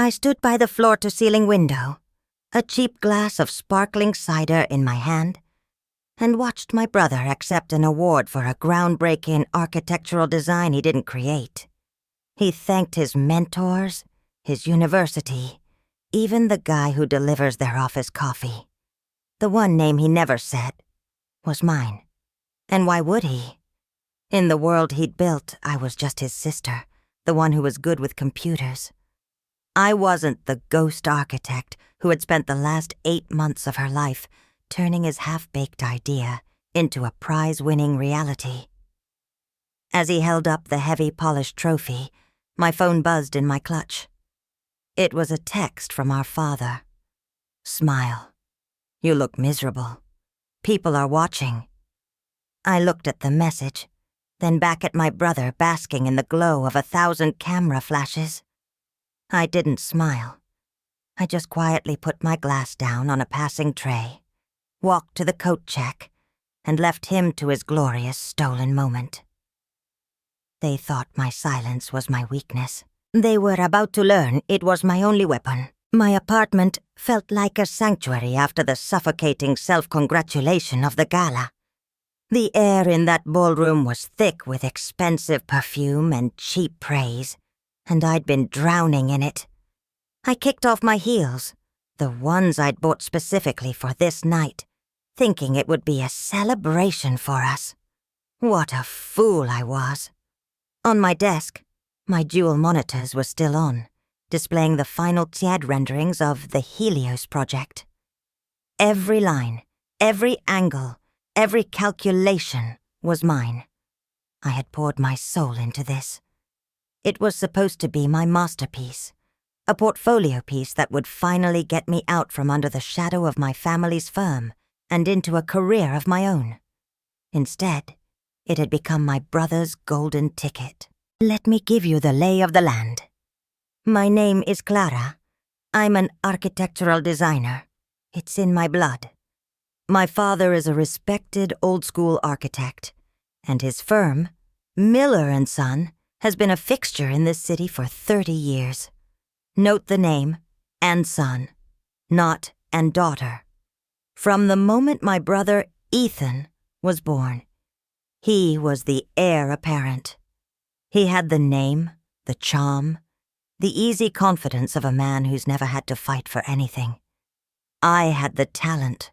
I stood by the floor-to-ceiling window, a cheap glass of sparkling cider in my hand, and watched my brother accept an award for a groundbreaking architectural design he didn't create. He thanked his mentors, his university, even the guy who delivers their office coffee. The one name he never said was mine. And why would he? In the world he'd built, I was just his sister, the one who was good with computers. I wasn't the ghost architect who had spent the last 8 months of her life turning his half-baked idea into a prize-winning reality. As he held up the heavy polished trophy, my phone buzzed in my clutch. It was a text from our father. "Smile. You look miserable. People are watching." I looked at the message, then back at my brother basking in the glow of 1,000 camera flashes. I didn't smile. I just quietly put my glass down on a passing tray, walked to the coat check, and left him to his glorious stolen moment. They thought my silence was my weakness. They were about to learn it was my only weapon. My apartment felt like a sanctuary after the suffocating self-congratulation of the gala. The air in that ballroom was thick with expensive perfume and cheap praise, and I'd been drowning in it. I kicked off my heels, the ones I'd bought specifically for this night, thinking it would be a celebration for us. What a fool I was. On my desk, my dual monitors were still on, displaying the final CAD renderings of the Helios project. Every line, every angle, every calculation was mine. I had poured my soul into this. It was supposed to be my masterpiece, a portfolio piece that would finally get me out from under the shadow of my family's firm and into a career of my own. Instead, it had become my brother's golden ticket. Let me give you the lay of the land. My name is Clara. I'm an architectural designer. It's in my blood. My father is a respected old-school architect, and his firm, Miller & Son, has been a fixture in this city for 30 years. Note the name, and son, not and daughter. From the moment my brother, Ethan, was born, he was the heir apparent. He had the name, the charm, the easy confidence of a man who's never had to fight for anything. I had the talent.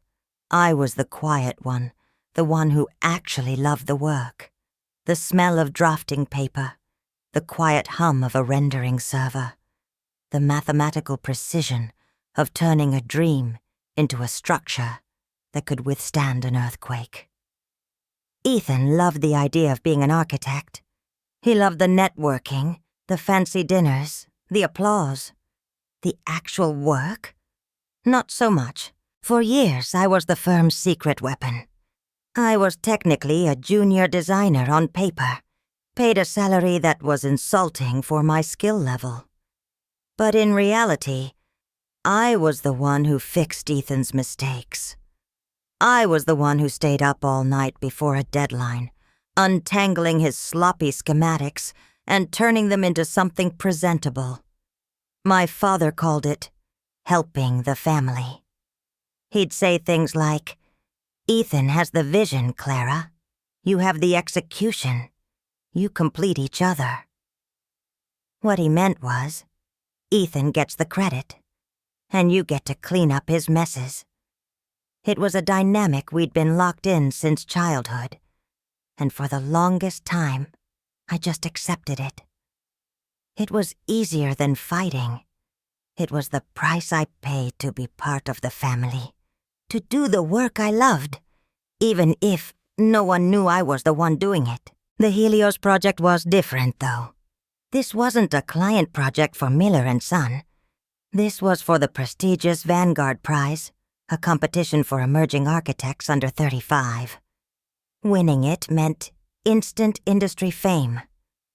I was the quiet one, the one who actually loved the work. The smell of drafting paper, the quiet hum of a rendering server, the mathematical precision of turning a dream into a structure that could withstand an earthquake. Ethan loved the idea of being an architect. He loved the networking, the fancy dinners, the applause. The actual work? Not so much. For years, I was the firm's secret weapon. I was technically a junior designer on paper, paid a salary that was insulting for my skill level. But in reality, I was the one who fixed Ethan's mistakes. I was the one who stayed up all night before a deadline, untangling his sloppy schematics and turning them into something presentable. My father called it helping the family. He'd say things like, "Ethan has the vision, Clara. You have the execution. You complete each other." What he meant was, Ethan gets the credit, and you get to clean up his messes. It was a dynamic we'd been locked in since childhood, and for the longest time, I just accepted it. It was easier than fighting. It was the price I paid to be part of the family, to do the work I loved, even if no one knew I was the one doing it. The Helios project was different, though. This wasn't a client project for Miller & Son. This was for the prestigious Vanguard Prize, a competition for emerging architects under 35. Winning it meant instant industry fame,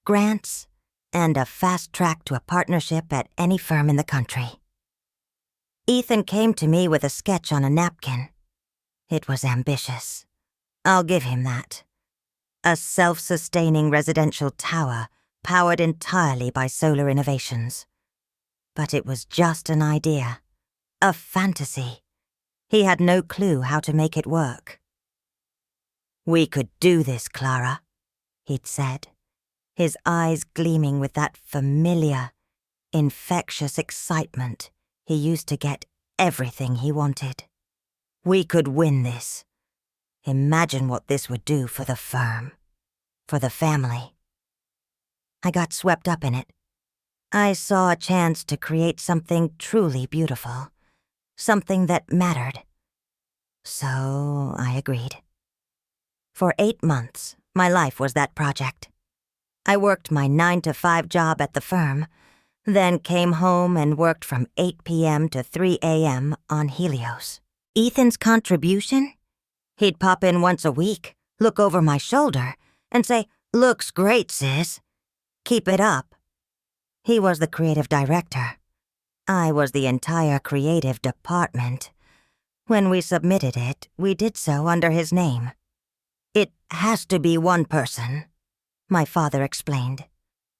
grants, and a fast track to a partnership at any firm in the country. Ethan came to me with a sketch on a napkin. It was ambitious. I'll give him that. A self-sustaining residential tower powered entirely by solar innovations. But it was just an idea. A fantasy. He had no clue how to make it work. "We could do this, Clara," he'd said, his eyes gleaming with that familiar, infectious excitement he used to get everything he wanted. "We could win this. Imagine what this would do for the firm, for the family." I got swept up in it. I saw a chance to create something truly beautiful, something that mattered. So I agreed. For 8 months, my life was that project. I worked my 9-to-5 job at the firm, then came home and worked from 8 p.m. to 3 a.m. on Helios. Ethan's contribution? He'd pop in once a week, look over my shoulder, and say, "Looks great, sis. Keep it up." He was the creative director. I was the entire creative department. When we submitted it, we did so under his name. "It has to be one person," my father explained.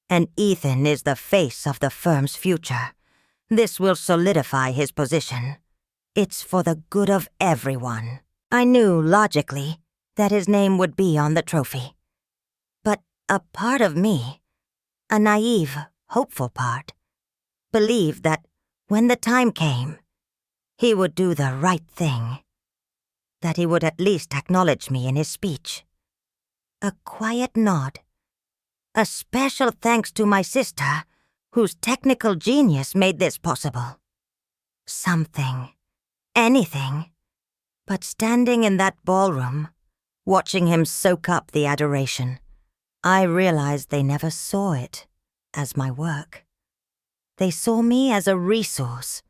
"And Ethan is the face of the firm's future. This will solidify his position. It's for the good of everyone." I knew, logically, that his name would be on the trophy. But a part of me, a naive, hopeful part, believed that when the time came, he would do the right thing. That he would at least acknowledge me in his speech. A quiet nod. A special thanks to my sister, whose technical genius made this possible. Something. Anything. But standing in that ballroom, watching him soak up the adoration, I realized they never saw it as my work. They saw me as a resource,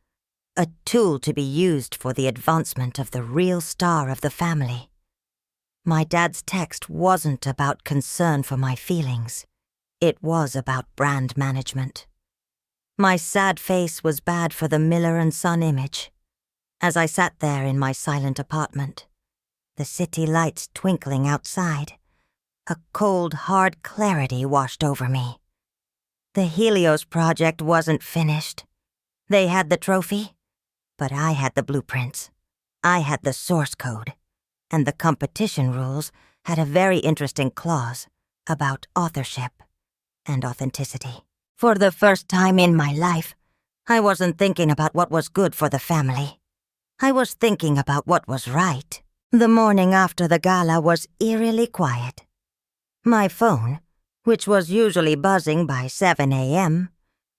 a tool to be used for the advancement of the real star of the family. My dad's text wasn't about concern for my feelings. It was about brand management. My sad face was bad for the Miller and Son image. As I sat there in my silent apartment, the city lights twinkling outside, a cold, hard clarity washed over me. The Helios project wasn't finished. They had the trophy, but I had the blueprints. I had the source code, and the competition rules had a very interesting clause about authorship and authenticity. For the first time in my life, I wasn't thinking about what was good for the family. I was thinking about what was right. The morning after the gala was eerily quiet. My phone, which was usually buzzing by 7 a.m.,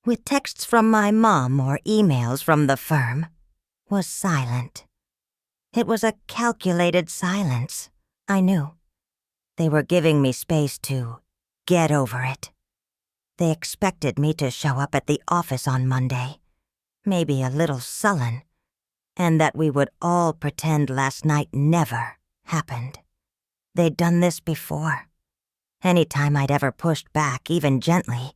with texts from my mom or emails from the firm, was silent. It was a calculated silence, I knew. They were giving me space to get over it. They expected me to show up at the office on Monday, maybe a little sullen, and that we would all pretend last night never happened. They'd done this before. Any time I'd ever pushed back, even gently,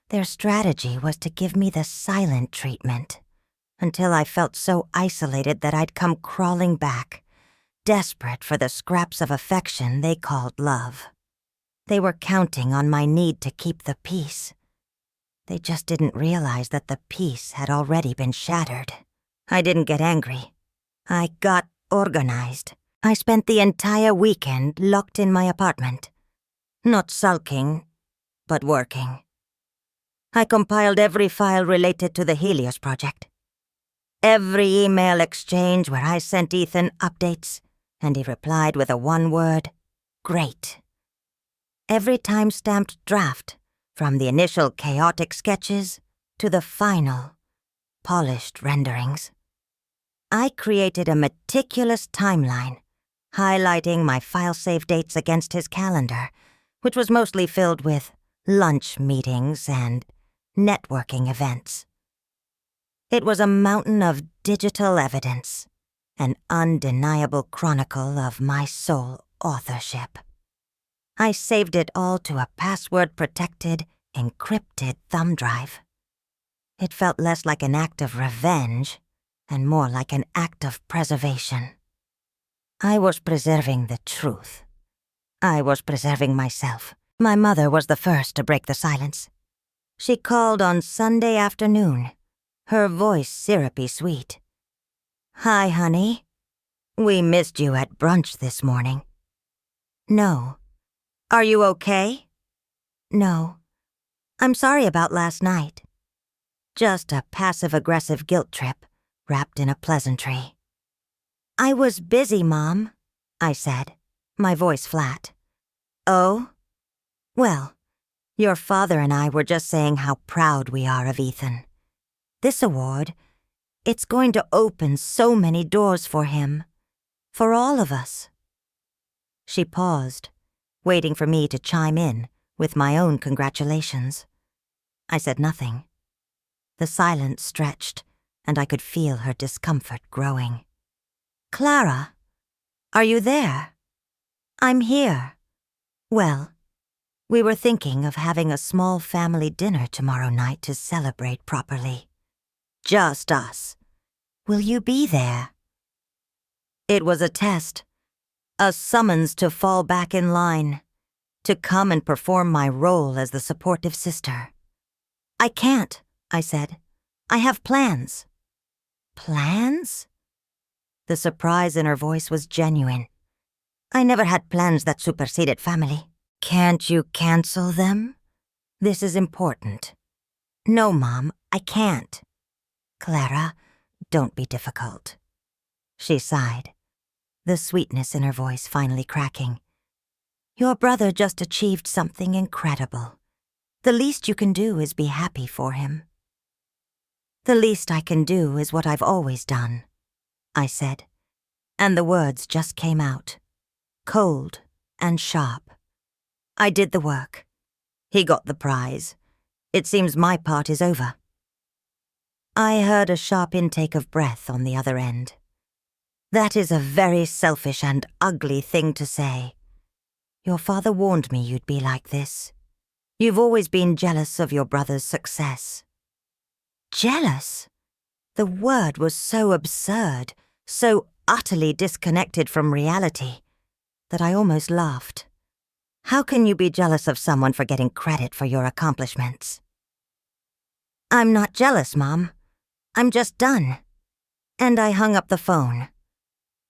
their strategy was to give me the silent treatment, until I felt so isolated that I'd come crawling back, desperate for the scraps of affection they called love. They were counting on my need to keep the peace. They just didn't realize that the peace had already been shattered. I didn't get angry. I got organized. I spent the entire weekend locked in my apartment. Not sulking, but working. I compiled every file related to the Helios project. Every email exchange where I sent Ethan updates, and he replied with a one-word, "Great." Every time-stamped draft, from the initial chaotic sketches to the final, polished renderings. I created a meticulous timeline, highlighting my file-save dates against his calendar, which was mostly filled with lunch meetings and networking events. It was a mountain of digital evidence, an undeniable chronicle of my sole authorship. I saved it all to a password-protected, encrypted thumb drive. It felt less like an act of revenge and more like an act of preservation. I was preserving the truth. I was preserving myself. My mother was the first to break the silence. She called on Sunday afternoon, her voice syrupy sweet. "Hi, honey. We missed you at brunch this morning." "No." "Are you okay?" "No. I'm sorry about last night. Just a passive-aggressive guilt trip wrapped in a pleasantry." "I was busy, Mom," I said, my voice flat. "Oh? Well, your father and I were just saying how proud we are of Ethan. This award, it's going to open so many doors for him. For all of us." She paused, waiting for me to chime in with my own congratulations. I said nothing. The silence stretched, and I could feel her discomfort growing. "Clara, are you there?" "I'm here." "Well, we were thinking of having a small family dinner tomorrow night to celebrate properly. Just us. Will you be there?" It was a test, a summons to fall back in line, to come and perform my role as the supportive sister. "I can't," I said. "I have plans." "Plans?" The surprise in her voice was genuine. "I never had plans that superseded family." "Can't you cancel them? This is important." "No, Mom, I can't." "Clara, don't be difficult." She sighed, the sweetness in her voice finally cracking. "Your brother just achieved something incredible. The least you can do is be happy for him." "The least I can do is what I've always done," I said, and the words just came out, cold and sharp. I did the work. He got the prize. It seems my part is over. I heard a sharp intake of breath on the other end. "That is a very selfish and ugly thing to say. Your father warned me you'd be like this. You've always been jealous of your brother's success." Jealous? The word was so absurd, so utterly disconnected from reality, that I almost laughed. How can you be jealous of someone for getting credit for your accomplishments? "I'm not jealous, Mom. I'm just done." And I hung up the phone.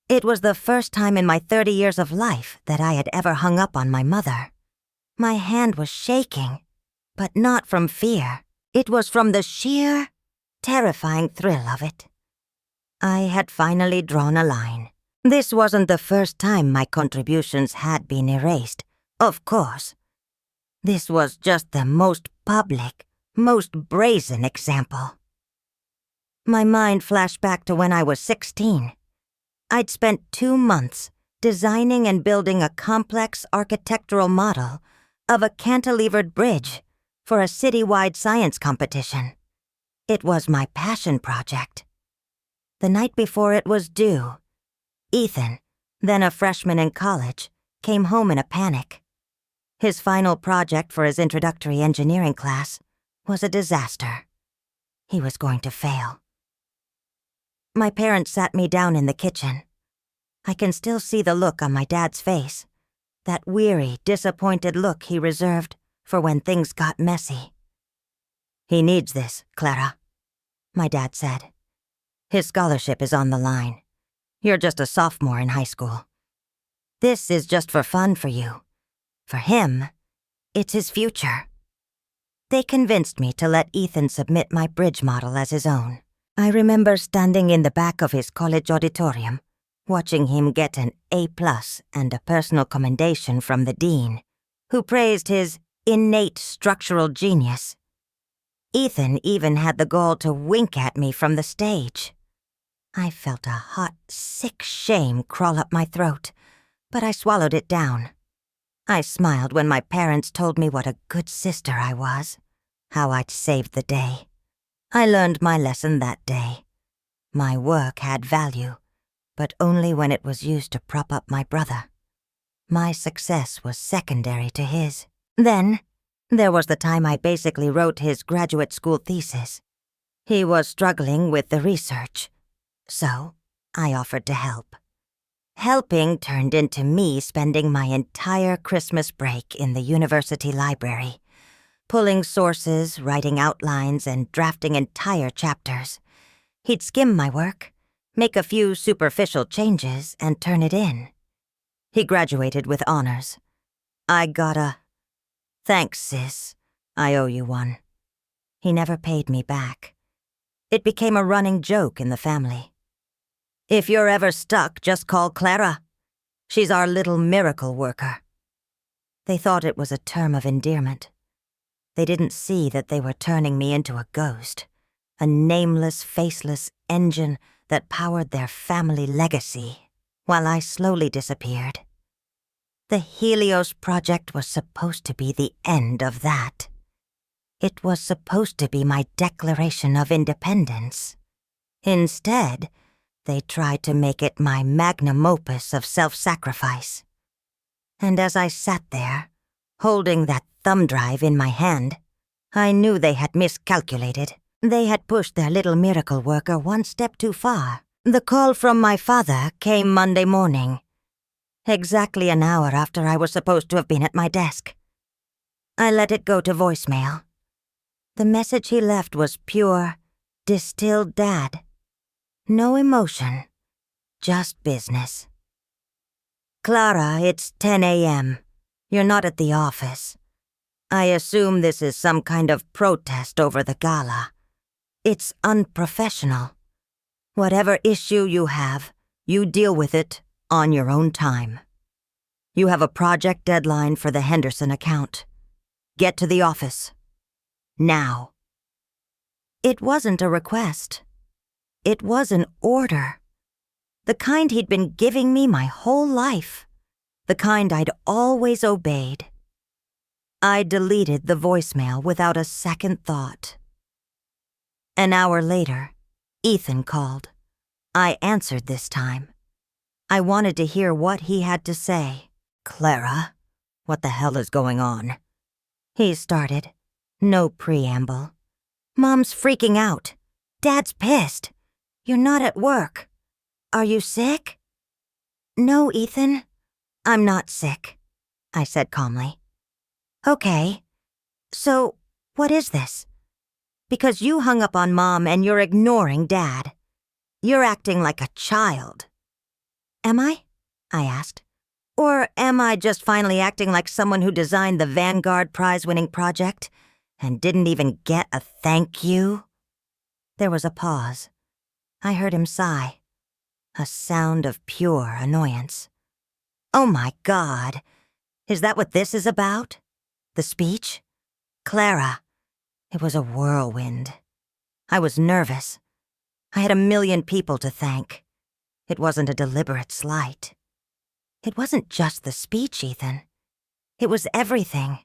It was the first time in my 30 years of life that I had ever hung up on my mother. My hand was shaking, but not from fear. It was from the sheer, terrifying thrill of it. I had finally drawn a line. This wasn't the first time my contributions had been erased, of course. This was just the most public, most brazen example. My mind flashed back to when I was 16. I'd spent 2 months designing and building a complex architectural model of a cantilevered bridge for a citywide science competition. It was my passion project. The night before it was due, Ethan, then a freshman in college, came home in a panic. His final project for his introductory engineering class was a disaster. He was going to fail. My parents sat me down in the kitchen. I can still see the look on my dad's face, that weary, disappointed look he reserved for when things got messy. "He needs this, Clara," my dad said. "His scholarship is on the line. You're just a sophomore in high school. This is just for fun for you. For him, it's his future." They convinced me to let Ethan submit my bridge model as his own. I remember standing in the back of his college auditorium, watching him get an A+ and a personal commendation from the dean, who praised his innate structural genius. Ethan even had the gall to wink at me from the stage. I felt a hot, sick shame crawl up my throat, but I swallowed it down. I smiled when my parents told me what a good sister I was, how I'd saved the day. I learned my lesson that day. My work had value, but only when it was used to prop up my brother. My success was secondary to his. Then, there was the time I basically wrote his graduate school thesis. He was struggling with the research, so I offered to help. Helping turned into me spending my entire Christmas break in the university library, pulling sources, writing outlines, and drafting entire chapters. He'd skim my work, make a few superficial changes, and turn it in. He graduated with honors. I got a, "Thanks, sis. I owe you one." He never paid me back. It became a running joke in the family. "If you're ever stuck, just call Clara. She's our little miracle worker." They thought it was a term of endearment. They didn't see that they were turning me into a ghost, a nameless, faceless engine that powered their family legacy, while I slowly disappeared. The Helios Project was supposed to be the end of that. It was supposed to be my declaration of independence. Instead, they tried to make it my magnum opus of self-sacrifice. And as I sat there, holding that thumb drive in my hand, I knew they had miscalculated. They had pushed their little miracle worker one step too far. The call from my father came Monday morning, exactly an hour after I was supposed to have been at my desk. I let it go to voicemail. The message he left was pure, distilled dad. No emotion, just business. "Clara, it's 10 a.m. You're not at the office. I assume this is some kind of protest over the gala. It's unprofessional. Whatever issue you have, you deal with it on your own time. You have a project deadline for the Henderson account. Get to the office. Now." It wasn't a request. It was an order. The kind he'd been giving me my whole life. The kind I'd always obeyed. I deleted the voicemail without a second thought. An hour later, Ethan called. I answered this time. I wanted to hear what he had to say. "Clara, what the hell is going on?" He started. No preamble. "Mom's freaking out. Dad's pissed. You're not at work. Are you sick?" "No, Ethan. I'm not sick," I said calmly. "Okay. So, what is this? Because you hung up on Mom and you're ignoring Dad. You're acting like a child." "Am I?" I asked. "Or am I just finally acting like someone who designed the Vanguard Prize-winning project and didn't even get a thank you?" There was a pause. I heard him sigh, a sound of pure annoyance. "Oh my God, is that what this is about? The speech? Clara, it was a whirlwind. I was nervous. I had a million people to thank. It wasn't a deliberate slight. It wasn't just the speech, Ethan. It was everything.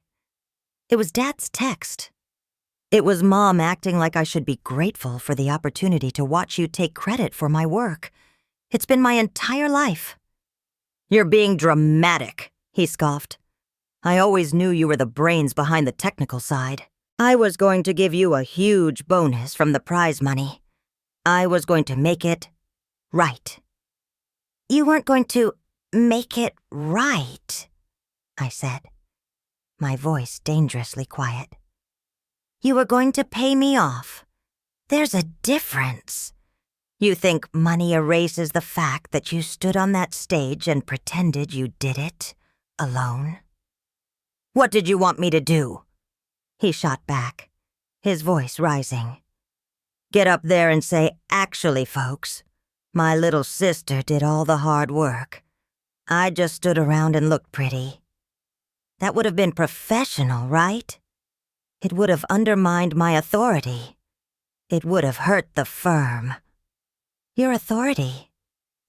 It was Dad's text. It was Mom acting like I should be grateful for the opportunity to watch you take credit for my work. It's been my entire life." "You're being dramatic," he scoffed. "I always knew you were the brains behind the technical side. I was going to give you a huge bonus from the prize money. I was going to make it right." "You weren't going to make it right," I said, my voice dangerously quiet. "You were going to pay me off. There's a difference. You think money erases the fact that you stood on that stage and pretended you did it alone?" "What did you want me to do?" He shot back, his voice rising. "Get up there and say, 'Actually, folks, my little sister did all the hard work. I just stood around and looked pretty.' That would have been professional, right? It would have undermined my authority. It would have hurt the firm." "Your authority?"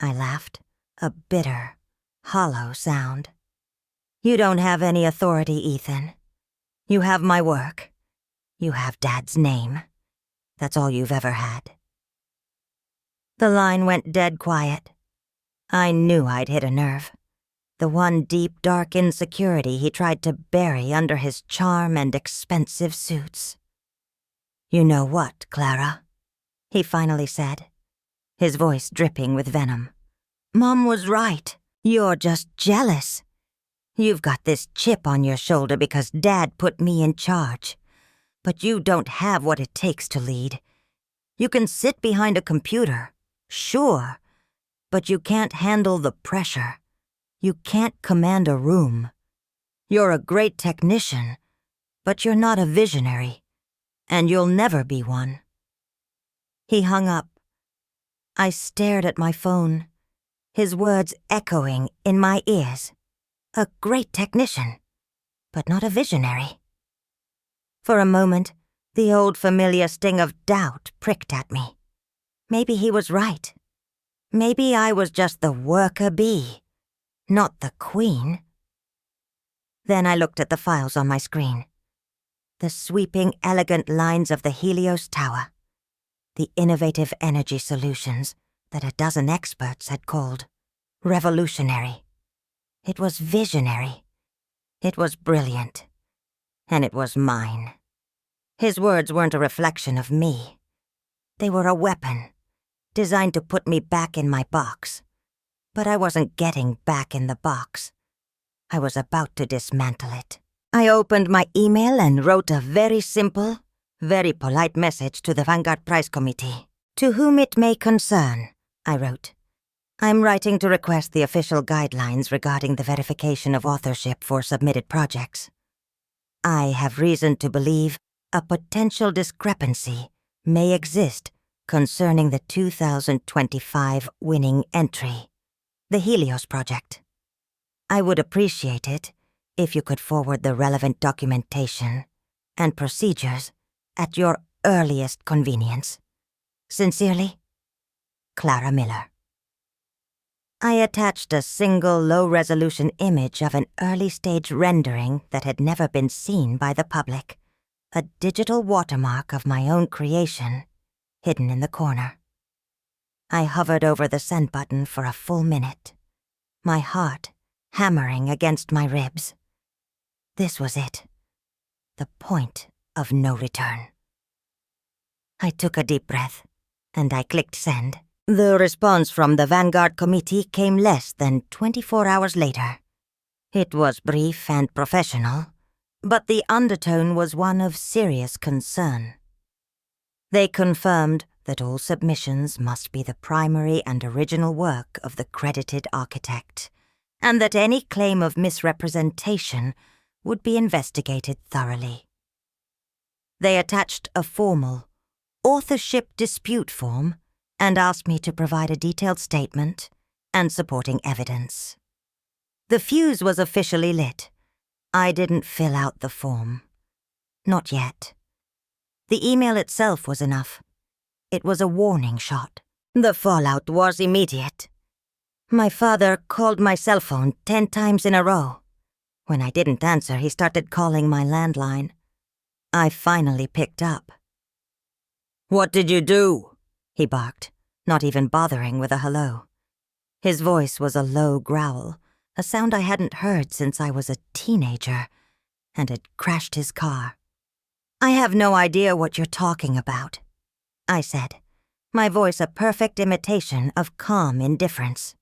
I laughed, a bitter, hollow sound. "You don't have any authority, Ethan. You have my work. You have Dad's name. That's all you've ever had." The line went dead quiet. I knew I'd hit a nerve. The one deep, dark insecurity he tried to bury under his charm and expensive suits. "You know what, Clara?" he finally said, his voice dripping with venom. "Mom was right. You're just jealous. You've got this chip on your shoulder because Dad put me in charge. But you don't have what it takes to lead. You can sit behind a computer, sure, but you can't handle the pressure. You can't command a room. You're a great technician, but you're not a visionary, and you'll never be one." He hung up. I stared at my phone, his words echoing in my ears. A great technician, but not a visionary. For a moment, the old familiar sting of doubt pricked at me. Maybe he was right. Maybe I was just the worker bee, not the queen. Then I looked at the files on my screen. The sweeping, elegant lines of the Helios Tower. The innovative energy solutions that a dozen experts had called revolutionary. It was visionary. It was brilliant. And it was mine. His words weren't a reflection of me. They were a weapon, designed to put me back in my box. But I wasn't getting back in the box. I was about to dismantle it. I opened my email and wrote a very simple, very polite message to the Vanguard Prize Committee. "To whom it may concern," I wrote. "I'm writing to request the official guidelines regarding the verification of authorship for submitted projects. I have reason to believe a potential discrepancy may exist concerning the 2025 winning entry, the Helios Project. I would appreciate it if you could forward the relevant documentation and procedures at your earliest convenience. Sincerely, Clara Miller." I attached a single low-resolution image of an early-stage rendering that had never been seen by the public, a digital watermark of my own creation, hidden in the corner. I hovered over the send button for a full minute, my heart hammering against my ribs. This was it, the point of no return. I took a deep breath, and I clicked send. The response from the Vanguard Committee came less than 24 hours later. It was brief and professional, but the undertone was one of serious concern. They confirmed that all submissions must be the primary and original work of the credited architect, and that any claim of misrepresentation would be investigated thoroughly. They attached a formal authorship dispute form and asked me to provide a detailed statement and supporting evidence. The fuse was officially lit. I didn't fill out the form. Not yet. The email itself was enough. It was a warning shot. The fallout was immediate. My father called my cell phone 10 times in a row. When I didn't answer, he started calling my landline. I finally picked up. "What did you do?" he barked, not even bothering with a hello. His voice was a low growl, a sound I hadn't heard since I was a teenager, and had crashed his car. "I have no idea what you're talking about," I said, my voice a perfect imitation of calm indifference.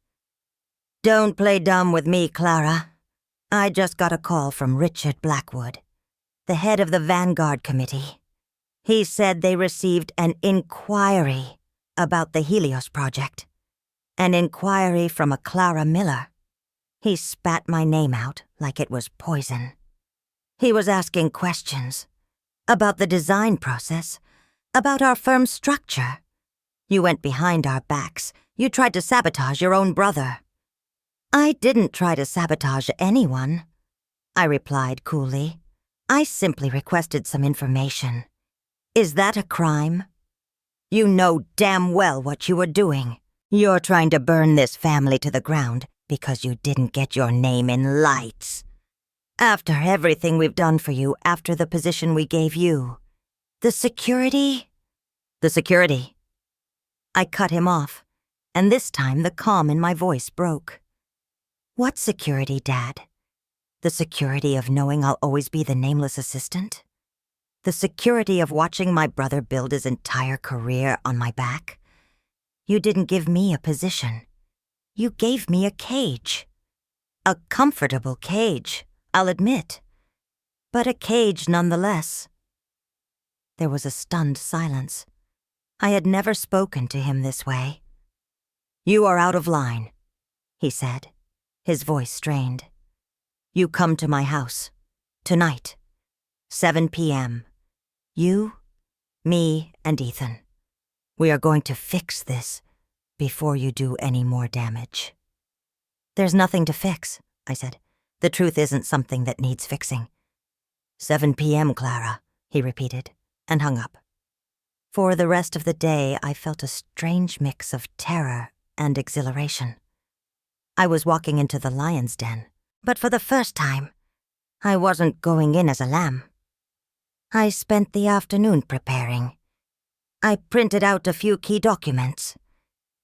"Don't play dumb with me, Clara. I just got a call from Richard Blackwood, the head of the Vanguard Committee. He said they received an inquiry about the Helios Project. An inquiry from a Clara Miller." He spat my name out like it was poison. He was asking questions about the design process, about our firm's structure. "You went behind our backs. You tried to sabotage your own brother." "I didn't try to sabotage anyone," I replied coolly. "I simply requested some information. Is that a crime? You know damn well what you were doing. You're trying to burn this family to the ground because you didn't get your name in lights. After everything we've done for you, after the position we gave you. The security?" "The security." I cut him off, and this time the calm in my voice broke. "What security, Dad? The security of knowing I'll always be the nameless assistant? The security of watching my brother build his entire career on my back? You didn't give me a position. You gave me a cage. A comfortable cage, I'll admit, but a cage nonetheless. There was a stunned silence. I had never spoken to him this way. "You are out of line," he said, his voice strained. "You come to my house. Tonight. 7 p.m. You, me, and Ethan. We are going to fix this before you do any more damage." "There's nothing to fix," I said. "The truth isn't something that needs fixing." 7 p.m., Clara, he repeated, and hung up. For the rest of the day, I felt a strange mix of terror and exhilaration. I was walking into the lion's den, but for the first time, I wasn't going in as a lamb. I spent the afternoon preparing. I printed out a few key documents.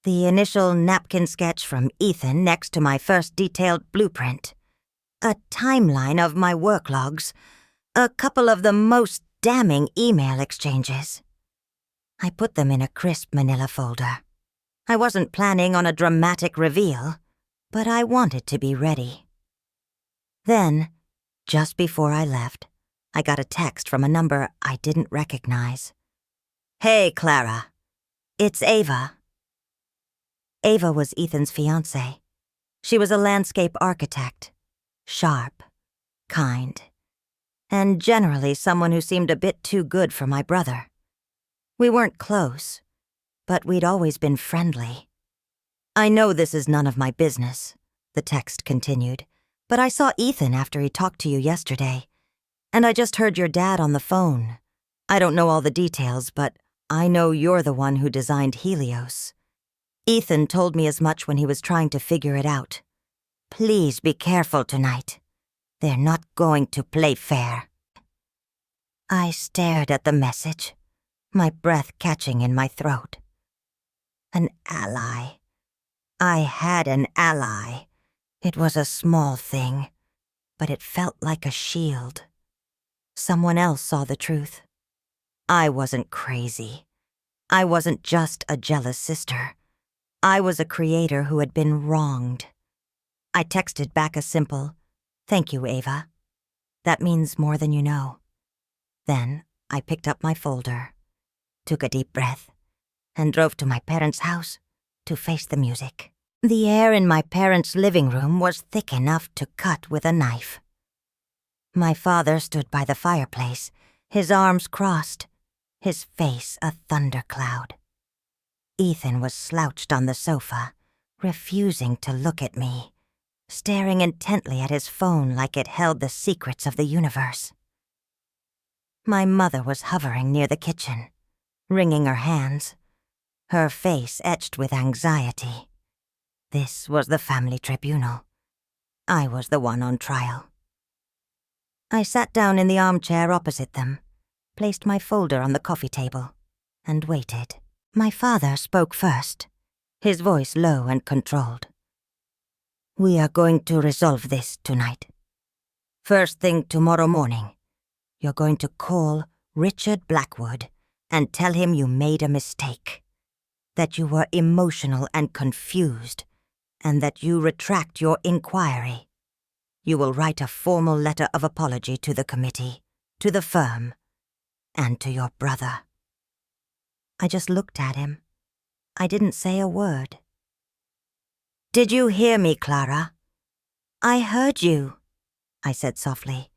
The initial napkin sketch from Ethan next to my first detailed blueprint. A timeline of my work logs. A couple of the most damning email exchanges. I put them in a crisp manila folder. I wasn't planning on a dramatic reveal, but I wanted to be ready. Then, just before I left, I got a text from a number I didn't recognize. "Hey, Clara. It's Ava." Ava was Ethan's fiancée. She was a landscape architect. Sharp, kind, and generally someone who seemed a bit too good for my brother. We weren't close, but we'd always been friendly. "I know this is none of my business," the text continued, "but I saw Ethan after he talked to you yesterday, and I just heard your dad on the phone. I don't know all the details, but I know you're the one who designed Helios. Ethan told me as much when he was trying to figure it out. Please be careful tonight. They're not going to play fair." I stared at the message, my breath catching in my throat. An ally. I had an ally. It was a small thing, but it felt like a shield. Someone else saw the truth. I wasn't crazy. I wasn't just a jealous sister. I was a creator who had been wronged. I texted back a simple, "Thank you, Ava. That means more than you know." Then I picked up my folder, took a deep breath, and drove to my parents' house to face the music. The air in my parents' living room was thick enough to cut with a knife. My father stood by the fireplace, his arms crossed, his face a thundercloud. Ethan was slouched on the sofa, refusing to look at me, staring intently at his phone like it held the secrets of the universe. My mother was hovering near the kitchen, wringing her hands, her face etched with anxiety. This was the family tribunal. I was the one on trial. I sat down in the armchair opposite them, placed my folder on the coffee table, and waited. My father spoke first, his voice low and controlled. "We are going to resolve this tonight. First thing tomorrow morning, you're going to call Richard Blackwood and tell him you made a mistake, that you were emotional and confused, and that you retract your inquiry. You will write a formal letter of apology to the committee, to the firm, and to your brother." I just looked at him. I didn't say a word. "Did you hear me, Clara?" "I heard you," I said softly,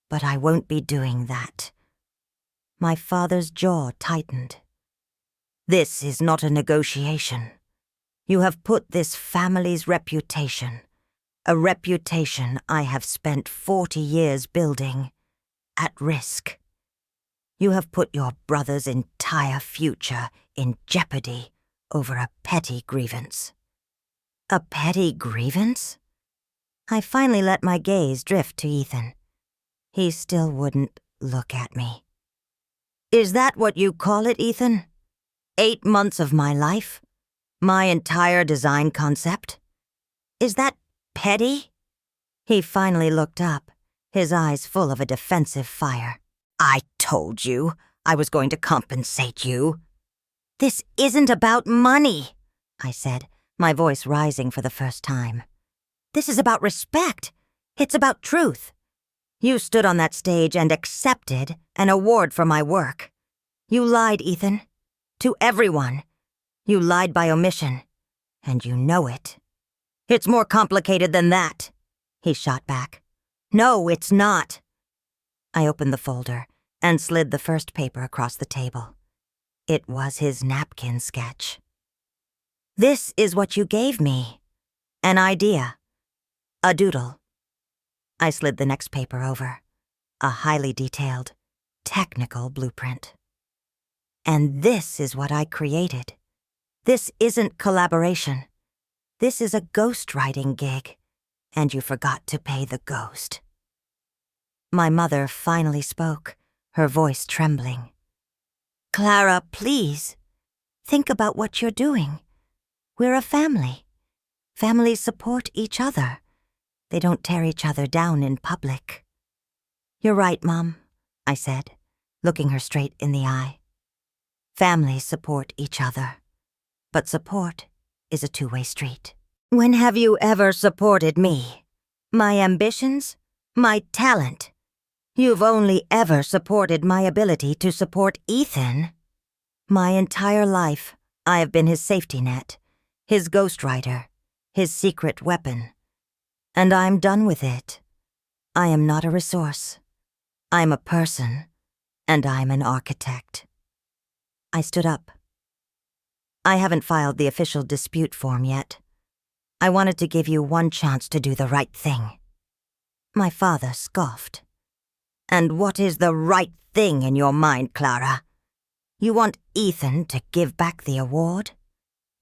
"but I won't be doing that." My father's jaw tightened. "This is not a negotiation. You have put this family's reputation, a reputation I have spent 40 years building, at risk. You have put your brother's entire future in jeopardy over a petty grievance." "A petty grievance?" I finally let my gaze drift to Ethan. He still wouldn't look at me. "Is that what you call it, Ethan? 8 months of my life? My entire design concept? Is that petty?" He finally looked up, his eyes full of a defensive fire. "I told you I was going to compensate you." "This isn't about money," I said, my voice rising for the first time. "This is about respect. It's about truth. You stood on that stage and accepted an award for my work. You lied, Ethan. To everyone. You lied by omission. And you know it. It's more complicated than that, he shot back. No, it's not. I opened the folder and slid the first paper across the table. It was his napkin sketch. This is what you gave me. An idea. A doodle. I slid the next paper over. A highly detailed, technical blueprint. And this is what I created. This isn't collaboration. This is a ghostwriting gig, and you forgot to pay the ghost. My mother finally spoke, her voice trembling. Clara, please. Think about what you're doing. We're a family. Families support each other. They don't tear each other down in public. You're right, Mom, I said, looking her straight in the eye. Families support each other, but support is a two-way street. When have you ever supported me? My ambitions? My talent? You've only ever supported my ability to support Ethan. My entire life, I have been his safety net, his ghostwriter, his secret weapon. And I'm done with it. I am not a resource. I'm a person, and I'm an architect. I stood up. I haven't filed the official dispute form yet. I wanted to give you one chance to do the right thing. My father scoffed. And what is the right thing in your mind, Clara? You want Ethan to give back the award?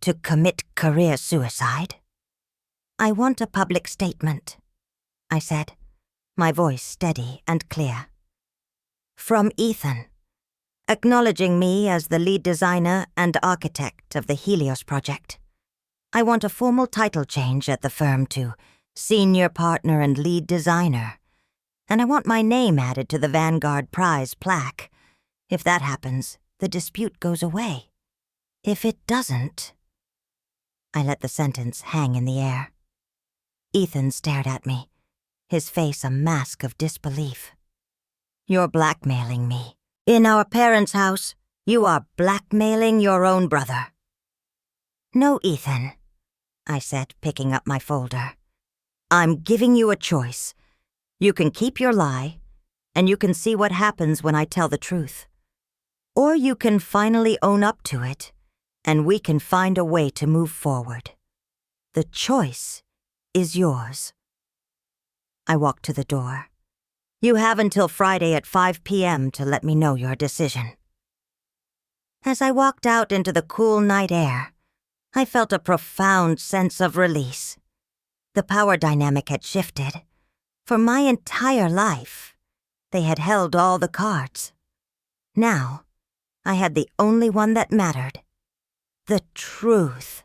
To commit career suicide? I want a public statement, I said, my voice steady and clear. From Ethan, acknowledging me as the lead designer and architect of the Helios project. I want a formal title change at the firm to senior partner and lead designer. And I want my name added to the Vanguard Prize plaque. If that happens, the dispute goes away. If it doesn't... I let the sentence hang in the air. Ethan stared at me, his face a mask of disbelief. You're blackmailing me. In our parents' house, you are blackmailing your own brother. No, Ethan, I said, picking up my folder. I'm giving you a choice. You can keep your lie, and you can see what happens when I tell the truth. Or you can finally own up to it, and we can find a way to move forward. The choice is yours. I walked to the door. You have until Friday at 5 p.m. to let me know your decision. As I walked out into the cool night air, I felt a profound sense of release. The power dynamic had shifted. For my entire life, they had held all the cards. Now, I had the only one that mattered. The truth.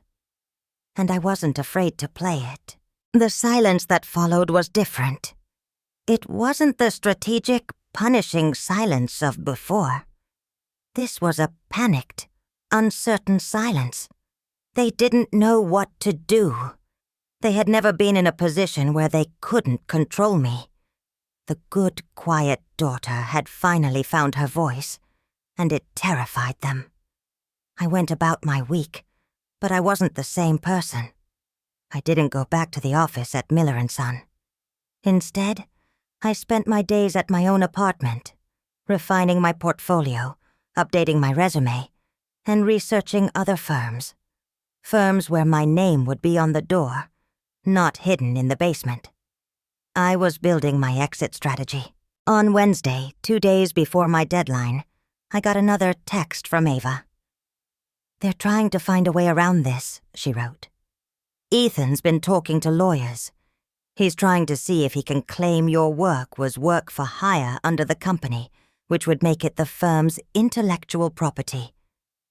And I wasn't afraid to play it. The silence that followed was different. It wasn't the strategic, punishing silence of before. This was a panicked, uncertain silence. They didn't know what to do. They had never been in a position where they couldn't control me. The good, quiet daughter had finally found her voice, and it terrified them. I went about my week, but I wasn't the same person. I didn't go back to the office at Miller & Son. Instead, I spent my days at my own apartment, refining my portfolio, updating my resume, and researching other firms. Firms where my name would be on the door, not hidden in the basement. I was building my exit strategy. On Wednesday, 2 days before my deadline, I got another text from Ava. They're trying to find a way around this, she wrote. Ethan's been talking to lawyers. He's trying to see if he can claim your work was work for hire under the company, which would make it the firm's intellectual property,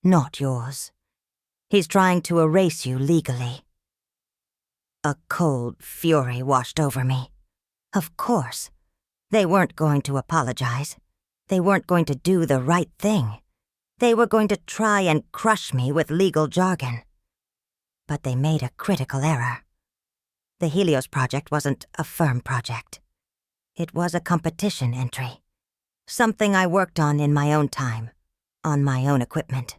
not yours. He's trying to erase you legally. A cold fury washed over me. Of course. They weren't going to apologize. They weren't going to do the right thing. They were going to try and crush me with legal jargon. But they made a critical error. The Helios project wasn't a firm project. It was a competition entry. Something I worked on in my own time, on my own equipment.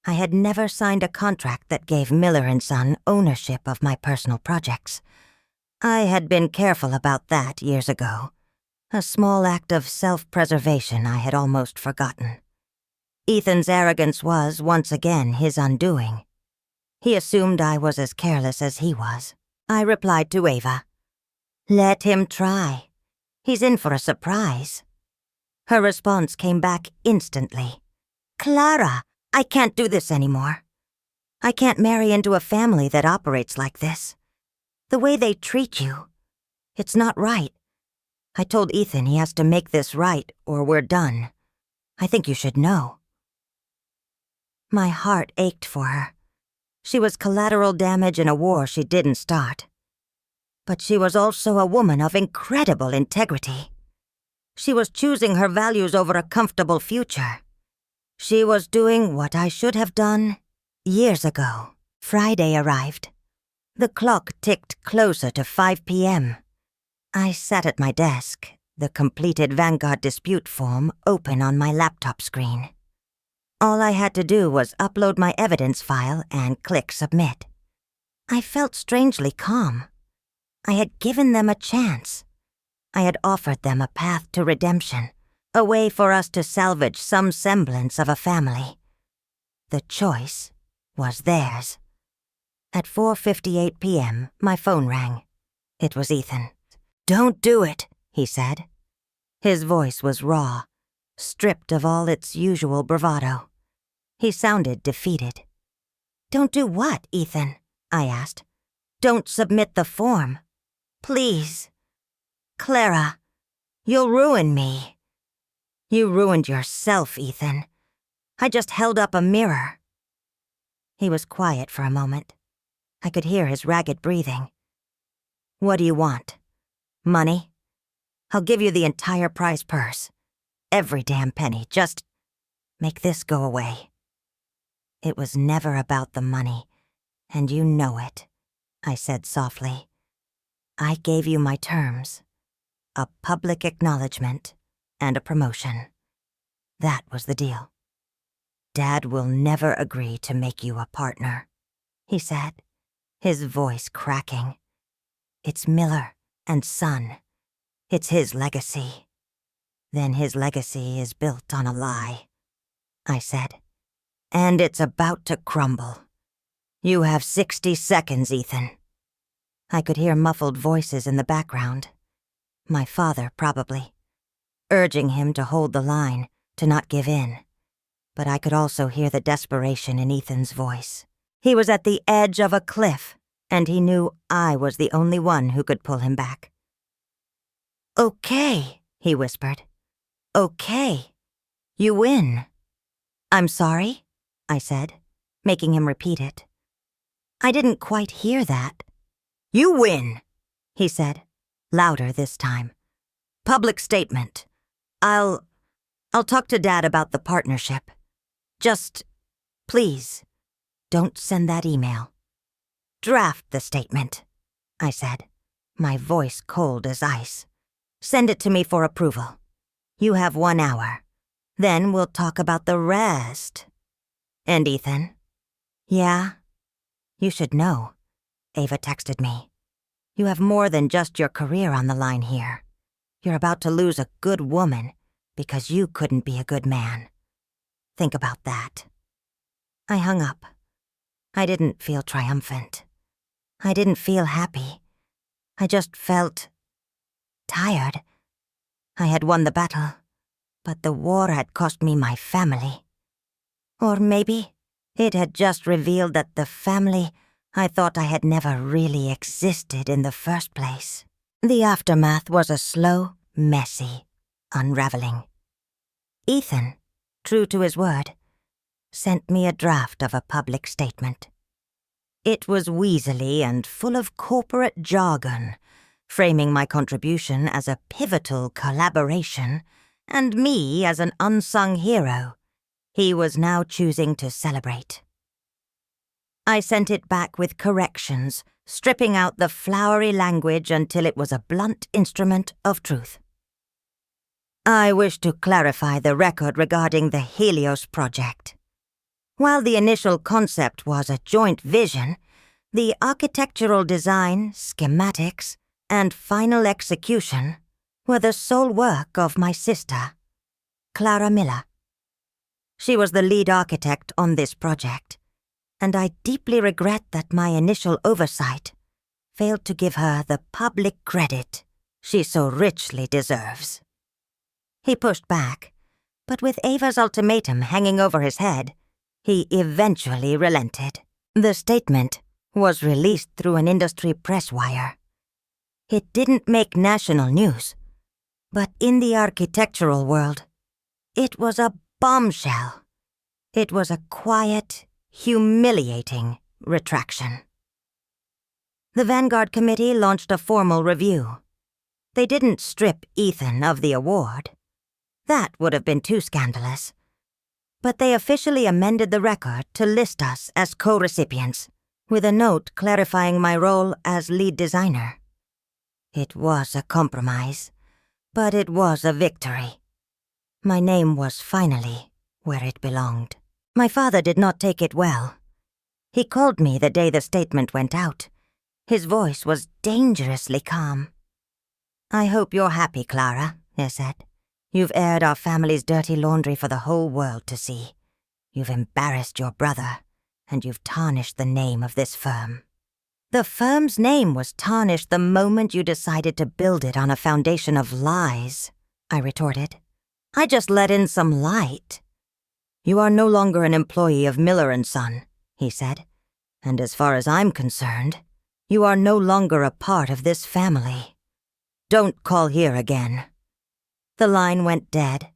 I had never signed a contract that gave Miller & Son ownership of my personal projects. I had been careful about that years ago, a small act of self-preservation I had almost forgotten. Ethan's arrogance was, once again, his undoing. He assumed I was as careless as he was. I replied to Ava, "Let him try. He's in for a surprise." Her response came back instantly. "Clara, I can't do this anymore. I can't marry into a family that operates like this. The way they treat you, it's not right. I told Ethan he has to make this right or we're done. I think you should know." My heart ached for her. She was collateral damage in a war she didn't start. But she was also a woman of incredible integrity. She was choosing her values over a comfortable future. She was doing what I should have done years ago. Friday arrived. The clock ticked closer to 5 p.m. I sat at my desk, the completed Vanguard dispute form open on my laptop screen. All I had to do was upload my evidence file and click submit. I felt strangely calm. I had given them a chance. I had offered them a path to redemption, a way for us to salvage some semblance of a family. The choice was theirs. At 4:58 p.m., my phone rang. It was Ethan. "Don't do it," he said. His voice was raw, stripped of all its usual bravado. He sounded defeated. "Don't do what, Ethan?" I asked. "Don't submit the form. Please. Clara, you'll ruin me." "You ruined yourself, Ethan. I just held up a mirror." He was quiet for a moment. I could hear his ragged breathing. "What do you want? Money? I'll give you the entire prize purse. Every damn penny. Just make this go away." "It was never about the money, and you know it," I said softly. "I gave you my terms. A public acknowledgement and a promotion. That was the deal. Dad will never agree to make you a partner," he said, his voice cracking. "It's Miller & Son. It's his legacy. Then his legacy is built on a lie," I said. "And it's about to crumble. You have 60 seconds, Ethan." I could hear muffled voices in the background. My father, probably, urging him to hold the line, to not give in. But I could also hear the desperation in Ethan's voice. He was at the edge of a cliff, and he knew I was the only one who could pull him back. "Okay," he whispered. "Okay. You win." "I'm sorry," I said, making him repeat it. I didn't quite hear that. "You win," he said, louder this time. "Public statement. I'll talk to Dad about the partnership. Just, please, don't send that email. Draft the statement," I said, my voice cold as ice. "Send it to me for approval. You have 1 hour. Then we'll talk about the rest." "And Ethan?" "Yeah? You should know," Ava texted me. "You have more than just your career on the line here. You're about to lose a good woman because you couldn't be a good man. Think about that." I hung up. I didn't feel triumphant. I didn't feel happy. I just felt tired. I had won the battle, but the war had cost me my family. Or maybe it had just revealed that the family I thought I had never really existed in the first place. The aftermath was a slow, messy unraveling. Ethan, true to his word, sent me a draft of a public statement. It was weaselly and full of corporate jargon, framing my contribution as a pivotal collaboration and me as an unsung hero he was now choosing to celebrate. I sent it back with corrections, stripping out the flowery language until it was a blunt instrument of truth. I wish to clarify the record regarding the Helios project. While the initial concept was a joint vision, the architectural design, schematics, and final execution were the sole work of my sister, Clara Miller. She was the lead architect on this project, and I deeply regret that my initial oversight failed to give her the public credit she so richly deserves. He pushed back, but with Ava's ultimatum hanging over his head, he eventually relented. The statement was released through an industry press wire. It didn't make national news, but in the architectural world, it was a bombshell. It was a quiet, humiliating retraction. The Vanguard Committee launched a formal review. They didn't strip Ethan of the award. That would have been too scandalous. But they officially amended the record to list us as co-recipients, with a note clarifying my role as lead designer. It was a compromise, but it was a victory. My name was finally where it belonged. My father did not take it well. He called me the day the statement went out. His voice was dangerously calm. "I hope you're happy, Clara," he said. "You've aired our family's dirty laundry for the whole world to see. You've embarrassed your brother, and you've tarnished the name of this firm." "The firm's name was tarnished the moment you decided to build it on a foundation of lies," I retorted. "I just let in some light." "You are no longer an employee of Miller & Son," he said. "And as far as I'm concerned, you are no longer a part of this family. Don't call here again." The line went dead.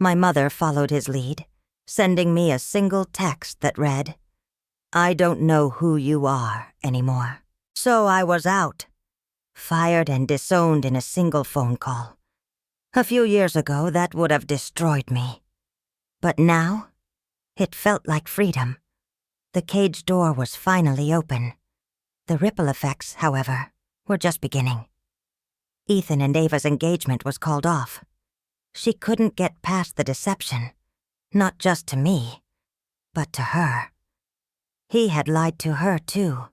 My mother followed his lead, sending me a single text that read, "I don't know who you are anymore." So I was out, fired and disowned in a single phone call. A few years ago, that would have destroyed me. But now, it felt like freedom. The cage door was finally open. The ripple effects, however, were just beginning. Ethan and Ava's engagement was called off. She couldn't get past the deception, not just to me, but to her. He had lied to her too,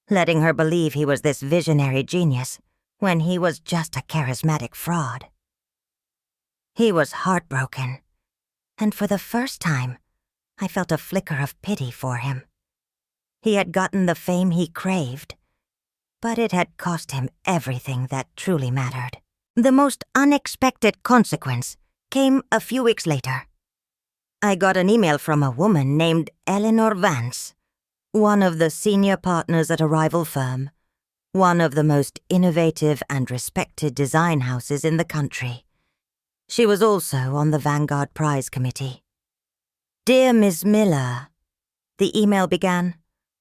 letting her believe he was this visionary genius when he was just a charismatic fraud. He was heartbroken, and for the first time, I felt a flicker of pity for him. He had gotten the fame he craved, but it had cost him everything that truly mattered. The most unexpected consequence came a few weeks later. I got an email from a woman named Eleanor Vance, one of the senior partners at a rival firm, one of the most innovative and respected design houses in the country. She was also on the Vanguard Prize Committee. "Dear Miss Miller," the email began,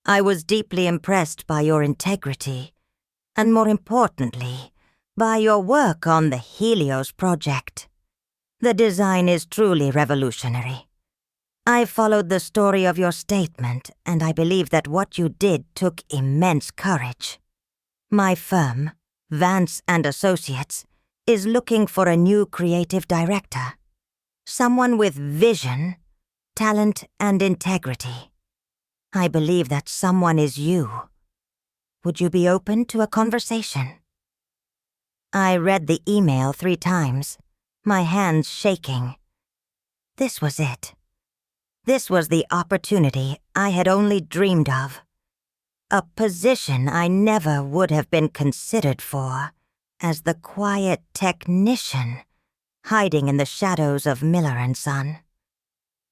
"I was deeply impressed by your integrity, and more importantly, by your work on the Helios project. The design is truly revolutionary. I followed the story of your statement, and I believe that what you did took immense courage. My firm, Vance and Associates, is looking for a new creative director, someone with vision, talent, and integrity. I believe that someone is you. Would you be open to a conversation?" I read the email 3 times, my hands shaking. This was it. This was the opportunity I had only dreamed of. A position I never would have been considered for as the quiet technician hiding in the shadows of Miller & Son.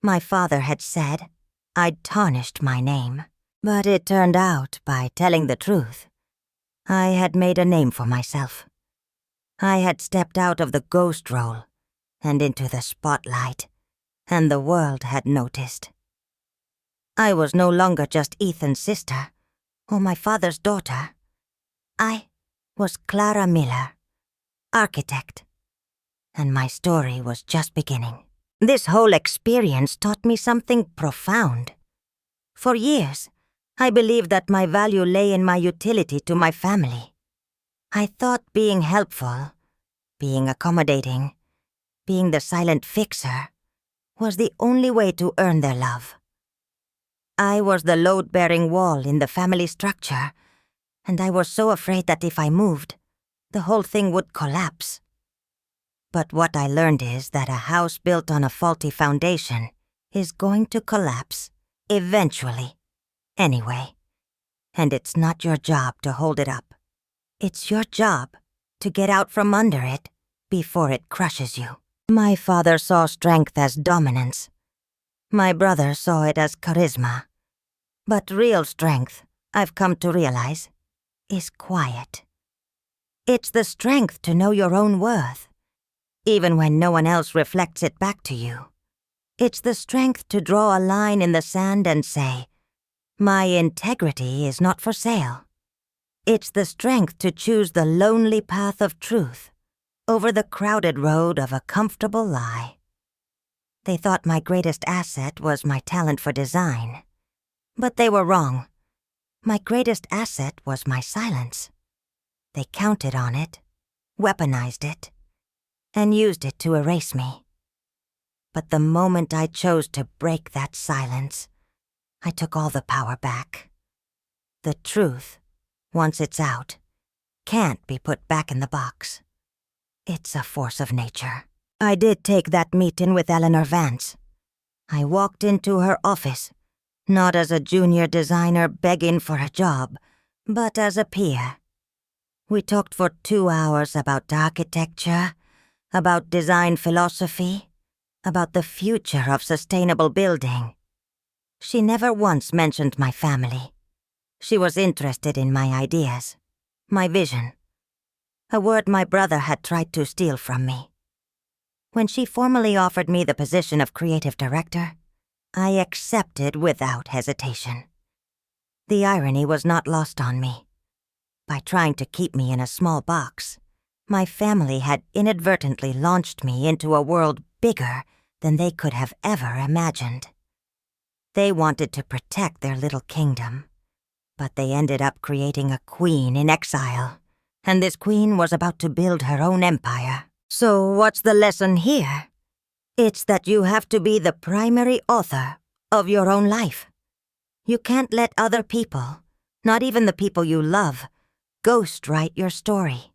My father had said I'd tarnished my name, but it turned out, by telling the truth, I had made a name for myself. I had stepped out of the ghost role and into the spotlight, and the world had noticed. I was no longer just Ethan's sister or my father's daughter. I was Clara Miller, architect, and my story was just beginning. This whole experience taught me something profound. For years, I believed that my value lay in my utility to my family. I thought being helpful, being accommodating, being the silent fixer, was the only way to earn their love. I was the load-bearing wall in the family structure, and I was so afraid that if I moved, the whole thing would collapse. But what I learned is that a house built on a faulty foundation is going to collapse, eventually, anyway. And it's not your job to hold it up. It's your job to get out from under it before it crushes you. My father saw strength as dominance. My brother saw it as charisma. But real strength, I've come to realize, is quiet. It's the strength to know your own worth, even when no one else reflects it back to you. It's the strength to draw a line in the sand and say, my integrity is not for sale. It's the strength to choose the lonely path of truth over the crowded road of a comfortable lie. They thought my greatest asset was my talent for design. But they were wrong. My greatest asset was my silence. They counted on it, weaponized it, and used it to erase me. But the moment I chose to break that silence, I took all the power back. The truth, once it's out, can't be put back in the box. It's a force of nature. I did take that meeting with Eleanor Vance. I walked into her office, not as a junior designer begging for a job, but as a peer. We talked for 2 hours about architecture, about design philosophy, about the future of sustainable building. She never once mentioned my family. She was interested in my ideas, my vision, a word my brother had tried to steal from me. When she formally offered me the position of creative director, I accepted without hesitation. The irony was not lost on me. By trying to keep me in a small box, my family had inadvertently launched me into a world bigger than they could have ever imagined. They wanted to protect their little kingdom, but they ended up creating a queen in exile, and this queen was about to build her own empire. So what's the lesson here? It's that you have to be the primary author of your own life. You can't let other people, not even the people you love, ghostwrite your story,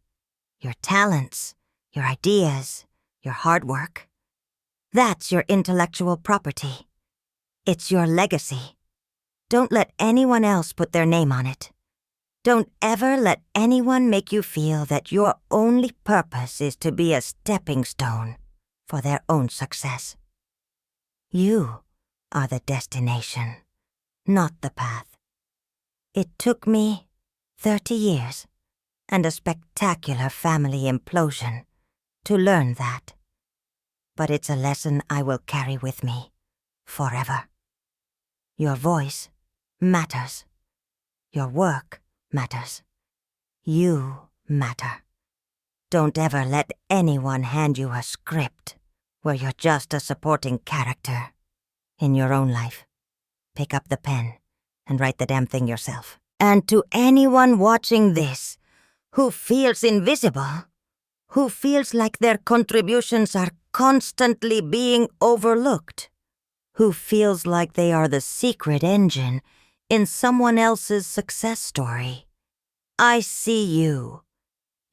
your talents, your ideas, your hard work. That's your intellectual property. It's your legacy. Don't let anyone else put their name on it. Don't ever let anyone make you feel that your only purpose is to be a stepping stone for their own success. You are the destination, not the path. It took me 30 years and a spectacular family implosion to learn that. But it's a lesson I will carry with me forever. Your voice matters. Your work matters. You matter. Don't ever let anyone hand you a script where you're just a supporting character in your own life. Pick up the pen and write the damn thing yourself. And to anyone watching this who feels invisible, who feels like their contributions are constantly being overlooked, who feels like they are the secret engine in someone else's success story, I see you.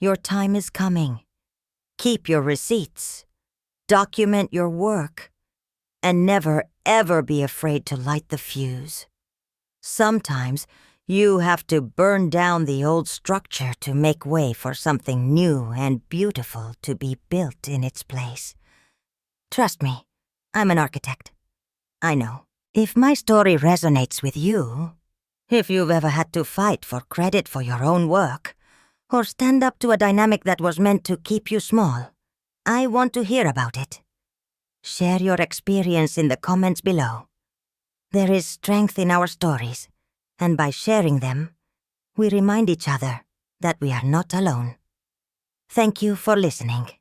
Your time is coming. Keep your receipts. Document your work. And never, ever be afraid to light the fuse. Sometimes you have to burn down the old structure to make way for something new and beautiful to be built in its place. Trust me, I'm an architect. I know. If my story resonates with you, if you've ever had to fight for credit for your own work, or stand up to a dynamic that was meant to keep you small, I want to hear about it. Share your experience in the comments below. There is strength in our stories, and by sharing them, we remind each other that we are not alone. Thank you for listening.